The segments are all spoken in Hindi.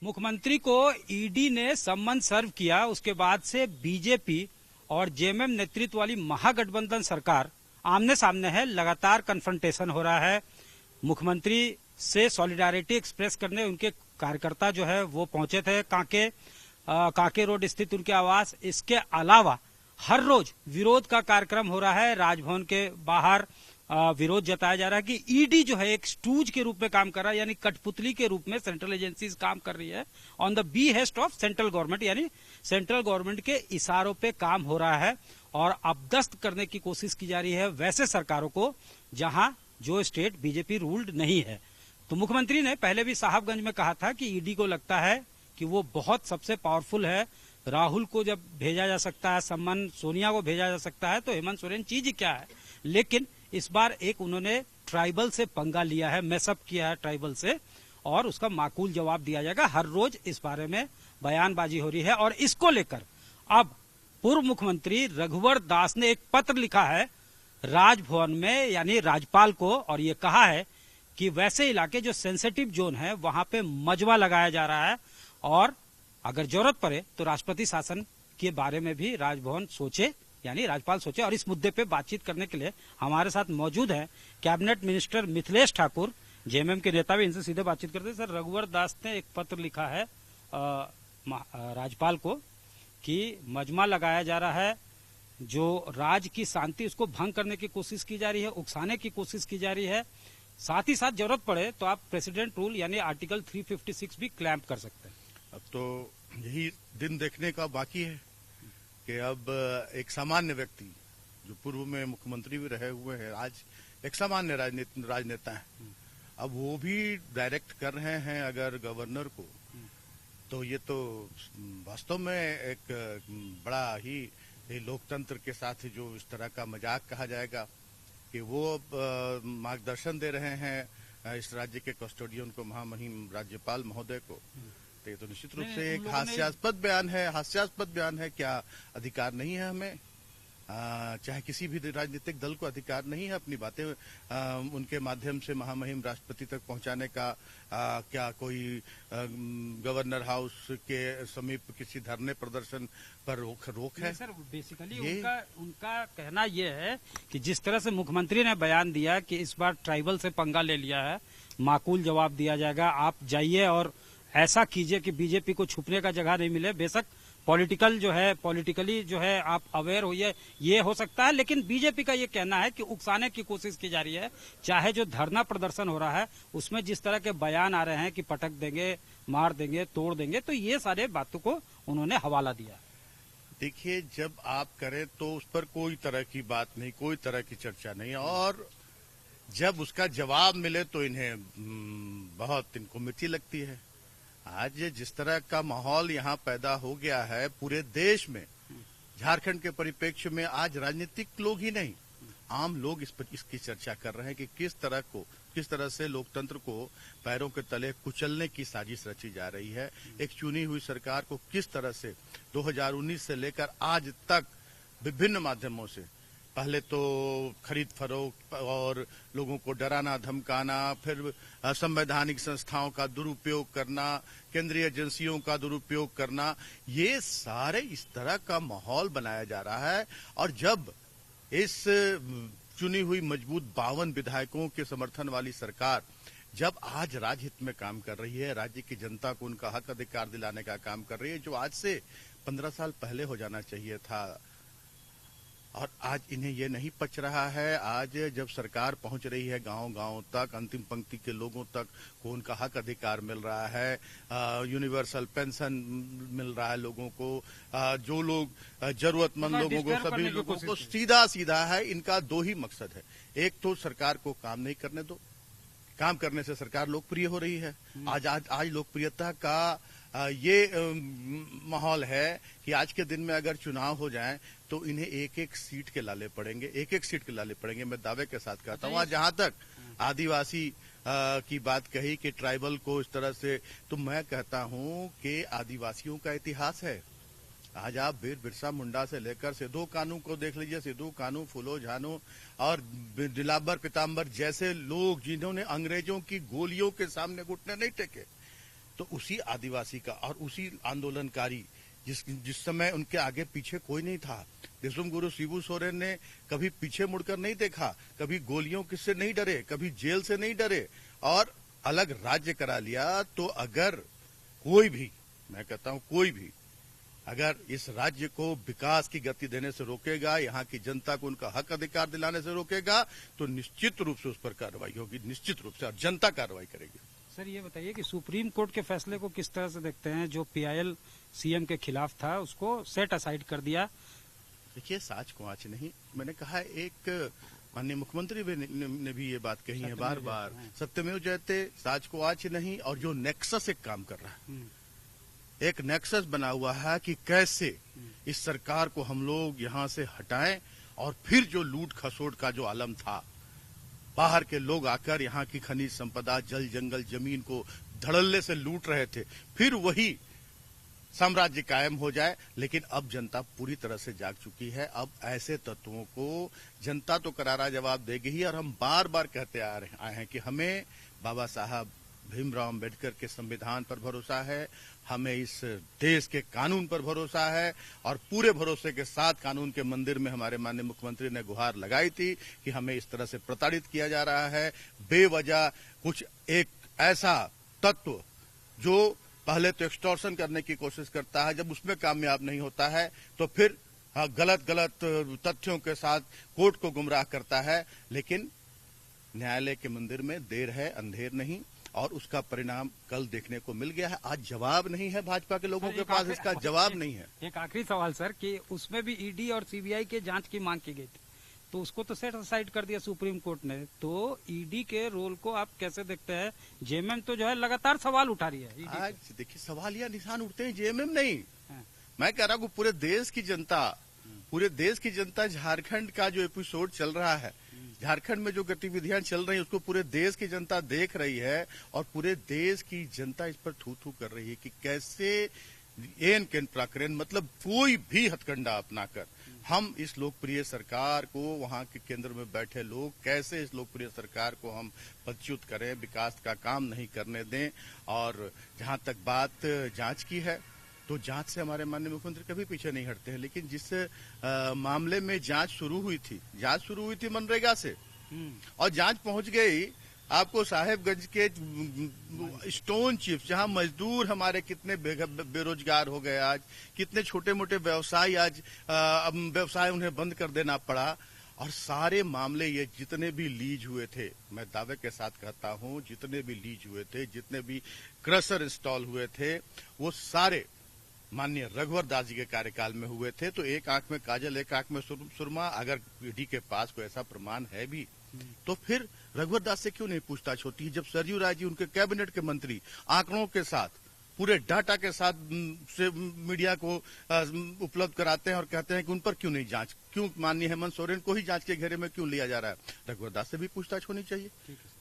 मुख्यमंत्री को ईडी ने सम्मन सर्व किया। उसके बाद से बीजेपी और जेएमएम नेतृत्व वाली महागठबंधन सरकार आमने सामने है। लगातार कन्फ्रंटेशन हो रहा है। मुख्यमंत्री से सॉलिडारिटी एक्सप्रेस करने उनके कार्यकर्ता जो है वो पहुंचे थे कांके रोड स्थित उनके आवास। इसके अलावा हर रोज विरोध का कार्यक्रम हो रहा है। राजभवन के बाहर विरोध जताया जा रहा है कि ईडी जो है एक स्टूज के रूप में काम कर रहा है, यानी कठपुतली के रूप में सेंट्रल एजेंसीज काम कर रही है on the behest of central government, यानी सेंट्रल गवर्नमेंट के इशारों पे काम हो रहा है और अपदस्थ करने की कोशिश की जा रही है वैसे सरकारों को जहां जो स्टेट बीजेपी रूल्ड नहीं है। तो मुख्यमंत्री ने पहले भी साहबगंज में कहा था कि ईडी को लगता है कि वो बहुत सबसे पावरफुल है। राहुल को जब भेजा जा सकता है सम्मन, सोनिया को भेजा जा सकता है, तो हेमंत सोरेन चीज ही क्या है। लेकिन इस बार एक उन्होंने ट्राइबल से पंगा लिया है, मैसअप किया है ट्राइबल से, और उसका माकूल जवाब दिया जाएगा। हर रोज इस बारे में बयानबाजी हो रही है और इसको लेकर अब पूर्व मुख्यमंत्री रघुवर दास ने एक पत्र लिखा है राजभवन में, यानी राज्यपाल को, और ये कहा है कि वैसे इलाके जो सेंसिटिव जोन है वहां पे मजमा लगाया जा रहा है और अगर जरूरत पड़े तो राष्ट्रपति शासन के बारे में भी राजभवन सोचे, यानी राज्यपाल सोचे। और इस मुद्दे पे बातचीत करने के लिए हमारे साथ मौजूद हैं cabinet minister Mithilesh Thakur, JMM के नेता भी। इनसे सीधे बातचीत करते हैं। सर, रघुवर दास ने एक पत्र लिखा है राज्यपाल को कि मजमा लगाया जा रहा है, जो राज्य की शांति उसको भंग करने की कोशिश की जा रही है, उकसाने की कोशिश की जा रही है। साथ ही साथ जरूरत पड़े तो आप प्रेसिडेंट रूल यानी आर्टिकल 356 भी क्लैंप कर सकते हैं। अब तो यही दिन देखने का बाकी है कि अब एक सामान्य व्यक्ति जो पूर्व में मुख्यमंत्री भी रहे हुए हैं, आज एक सामान्य राजनेता है, अब वो भी डायरेक्ट कर रहे हैं अगर गवर्नर को, तो ये तो वास्तव में एक बड़ा ही लोकतंत्र के साथ जो इस तरह का मजाक कहा जाएगा कि वो मार्गदर्शन दे रहे हैं इस राज्य के कस्टोडियन को, महामहिम राज्यपाल महोदय को। तो ये तो निश्चित रूप से एक हास्यास्पद बयान है। क्या अधिकार नहीं है हमें, चाहे किसी भी राजनीतिक दल को अधिकार नहीं है अपनी बातें उनके माध्यम से महामहिम राष्ट्रपति तक पहुंचाने का? क्या कोई गवर्नर हाउस के समीप किसी धरने प्रदर्शन पर रोक है? सर, बेसिकली उनका कहना यह है कि जिस तरह से मुख्यमंत्री ने बयान दिया कि इस बार ट्राइबल से पंगा ले लिया है, माकूल जवाब दिया जाएगा, आप जाइए और ऐसा कीजिए कि बीजेपी को छुपने का जगह नहीं मिले। बेशक पॉलिटिकली जो है आप अवेयर होइए, ये हो सकता है, लेकिन बीजेपी का ये कहना है कि उकसाने की कोशिश की जा रही है। चाहे जो धरना प्रदर्शन हो रहा है उसमें जिस तरह के बयान आ रहे हैं कि पटक देंगे, मार देंगे, तोड़ देंगे, तो ये सारे बातों को उन्होंने हवाला दिया। देखिए, जब आप करें तो उस पर कोई तरह की बात नहीं, कोई तरह की चर्चा नहीं, और जब उसका जवाब मिले तो बहुत इनको मिर्ची लगती है। आज जिस तरह का माहौल यहाँ पैदा हो गया है पूरे देश में, झारखंड के परिप्रेक्ष्य में, आज राजनीतिक लोग ही नहीं, आम लोग इसकी चर्चा कर रहे हैं कि किस तरह से लोकतंत्र को पैरों के तले कुचलने की साजिश रची जा रही है। एक चुनी हुई सरकार को किस तरह से 2019 से लेकर आज तक विभिन्न माध्यमों से, पहले तो खरीद फरोख्त और लोगों को डराना धमकाना, फिर संवैधानिक संस्थाओं का दुरुपयोग करना, केंद्रीय एजेंसियों का दुरुपयोग करना, ये सारे इस तरह का माहौल बनाया जा रहा है। और जब इस चुनी हुई मजबूत 52 विधायकों के समर्थन वाली सरकार जब आज राजहित में काम कर रही है, राज्य की जनता को उनका हक अधिकार दिलाने का काम कर रही है, जो आज से 15 साल पहले हो जाना चाहिए था, और आज इन्हें ये नहीं पच रहा है। आज जब सरकार पहुंच रही है गांव-गांव तक, अंतिम पंक्ति के लोगों तक को उनका हक अधिकार मिल रहा है, यूनिवर्सल पेंशन मिल रहा है लोगों को, जो लोग जरूरतमंद लोगों को, सभी लोगों को सीधा है। इनका दो ही मकसद है, एक तो सरकार को काम नहीं करने दो, काम करने से सरकार लोकप्रिय हो रही है। आज लोकप्रियता का ये माहौल है कि आज के दिन में अगर चुनाव हो जाए तो इन्हें एक सीट के लाले पड़ेंगे। मैं दावे के साथ कहता हूँ। जहां तक आदिवासी की बात कही कि ट्राइबल को इस तरह से, तो मैं कहता हूं कि आदिवासियों का इतिहास है। आज आप वीर बिरसा मुंडा से लेकर सिद्धू कानू को देख लीजिए, सिद्धू कानू, फूलो झानो और दिलाबर पीताम्बर जैसे लोग जिन्होंने अंग्रेजों की गोलियों के सामने घुटने नहीं टेके, तो उसी आदिवासी का और उसी आंदोलनकारी जिस समय उनके आगे पीछे कोई नहीं था। देशुम गुरु शिबू सोरेन ने कभी पीछे मुड़कर नहीं देखा, कभी गोलियों किससे नहीं डरे, कभी जेल से नहीं डरे और अलग राज्य करा लिया। तो अगर कोई भी, मैं कहता हूं कोई भी, अगर इस राज्य को विकास की गति देने से रोकेगा, यहाँ की जनता को उनका हक अधिकार दिलाने से रोकेगा, तो निश्चित रूप से उस पर कार्रवाई होगी, निश्चित रूप से, और जनता कार्रवाई करेगी। सर ये बताइए कि सुप्रीम कोर्ट के फैसले को किस तरह से देखते हैं? जो पीआईएल सीएम के खिलाफ था उसको सेट असाइड कर दिया। देखिए, साच को आंच नहीं, मैंने कहा, एक माननीय मुख्यमंत्री ने भी ये बात कही है बार बार, सत्यमेव जयते, साच को आंच नहीं। और जो नेक्सस एक काम कर रहा है, एक नेक्सस बना हुआ है कि कैसे इस सरकार को हम लोग यहाँ से हटाएं और फिर जो लूट खसोट का जो आलम था, बाहर के लोग आकर यहाँ की खनिज संपदा, जल जंगल, जमीन को धड़ल्ले से लूट रहे थे, फिर वही साम्राज्य कायम हो जाए। लेकिन अब जनता पूरी तरह से जाग चुकी है। अब ऐसे तत्वों को जनता तो करारा जवाब देगी ही। और हम बार बार कहते आए हैं कि हमें बाबा साहब भीमराव अम्बेडकर के संविधान पर भरोसा है, हमें इस देश के कानून पर भरोसा है। और पूरे भरोसे के साथ कानून के मंदिर में हमारे माननीय मुख्यमंत्री ने गुहार लगाई थी कि हमें इस तरह से प्रताड़ित किया जा रहा है। बेवजह कुछ एक ऐसा तत्व जो पहले तो एक्सटॉर्शन करने की कोशिश करता है, जब उसमें कामयाब नहीं होता है तो फिर गलत तथ्यों के साथ कोर्ट को गुमराह करता है। लेकिन न्यायालय के मंदिर में देर है अंधेर नहीं, और उसका परिणाम कल देखने को मिल गया है। आज जवाब नहीं है भाजपा के लोगों के पास, इसका जवाब नहीं है। एक आखिरी सवाल सर, कि उसमें भी ईडी और सीबीआई के जांच की मांग की गई थी, तो उसको तो सेट असाइड कर दिया सुप्रीम कोर्ट ने। तो ईडी के रोल को आप कैसे देखते हैं? जेएमएम तो जो है लगातार सवाल उठा रही है। आज देखिए, सवाल या निशान उठते हैं, जेएमएम नहीं। मैं कह रहा हूँ पूरे देश की जनता झारखंड का जो एपिसोड चल रहा है, झारखंड में जो गतिविधियां चल रही है, उसको पूरे देश की जनता देख रही है। और पूरे देश की जनता इस पर थू थू कर रही है कि कैसे एन केन प्राकरण, मतलब कोई भी हथकंडा अपनाकर हम इस लोकप्रिय सरकार को, वहां के केंद्र में बैठे लोग कैसे इस लोकप्रिय सरकार को हम पदच्युत करें, विकास का काम नहीं करने दें। और जहां तक बात जांच की है, तो जांच से हमारे माननीय मुख्यमंत्री कभी पीछे नहीं हटते हैं। लेकिन जिस मामले में जांच शुरू हुई थी मनरेगा से, और जांच पहुंच गई आपको साहेबगंज के स्टोन चिप्स, जहां मजदूर हमारे कितने बेरोजगार हो गए, आज कितने छोटे मोटे व्यवसाय आज व्यवसाय उन्हें बंद कर देना पड़ा। और सारे मामले ये जितने भी लीज हुए थे, मैं दावे के साथ कहता हूं, जितने भी लीज हुए थे, जितने भी क्रशर इंस्टॉल हुए थे, वो सारे माननीय रघुवर दास जी के कार्यकाल में हुए थे। तो एक आंख में काजल, एक आंख में सुरमा। अगर ईडी के पास कोई ऐसा प्रमाण है भी, तो फिर रघुवर दास से क्यों नहीं पूछताछ होती है? जब सरयू राय जी, उनके कैबिनेट के मंत्री, आंकड़ों के साथ, पूरे डाटा के साथ से मीडिया को उपलब्ध कराते हैं और कहते हैं कि उन पर क्यों नहीं जांच, क्यों माननीय हेमंत सोरेन को ही जांच के घेरे में क्यों लिया जा रहा है? रघुवर दास से भी पूछताछ होनी चाहिए।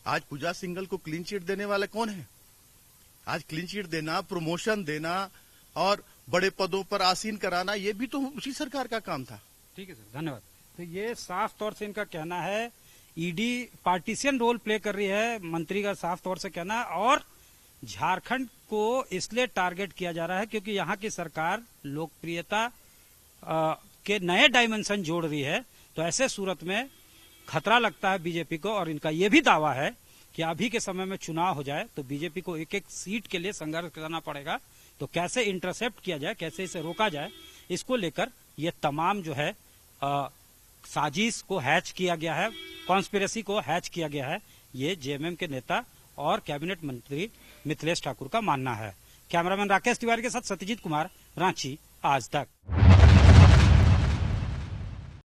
आज पूजा सिंघल को क्लीन चिट देने वाले कौन है? आज क्लीन चिट देना, प्रमोशन देना और बड़े पदों पर आसीन कराना, ये भी तो उसी सरकार का काम था। ठीक है सर, धन्यवाद। तो ये साफ तौर से इनका कहना है, ईडी पार्टीशियन रोल प्ले कर रही है, मंत्री का साफ तौर से कहना है। और झारखंड को इसलिए टारगेट किया जा रहा है क्योंकि यहाँ की सरकार लोकप्रियता के नए डायमेंशन जोड़ रही है। तो ऐसे सूरत में खतरा लगता है बीजेपी को। और इनका यह भी दावा है कि अभी के समय में चुनाव हो जाए तो बीजेपी को एक एक सीट के लिए संघर्ष करना पड़ेगा। तो कैसे इंटरसेप्ट किया जाए, कैसे इसे रोका जाए, इसको लेकर ये तमाम जो है साजिश को हैच किया गया है, कॉन्स्पिरेसी को हैच किया गया है, ये जेएमएम के नेता और कैबिनेट मंत्री मिथिलेश ठाकुर का मानना है। कैमरामैन राकेश तिवारी के साथ सत्यजीत कुमार, रांची आज तक।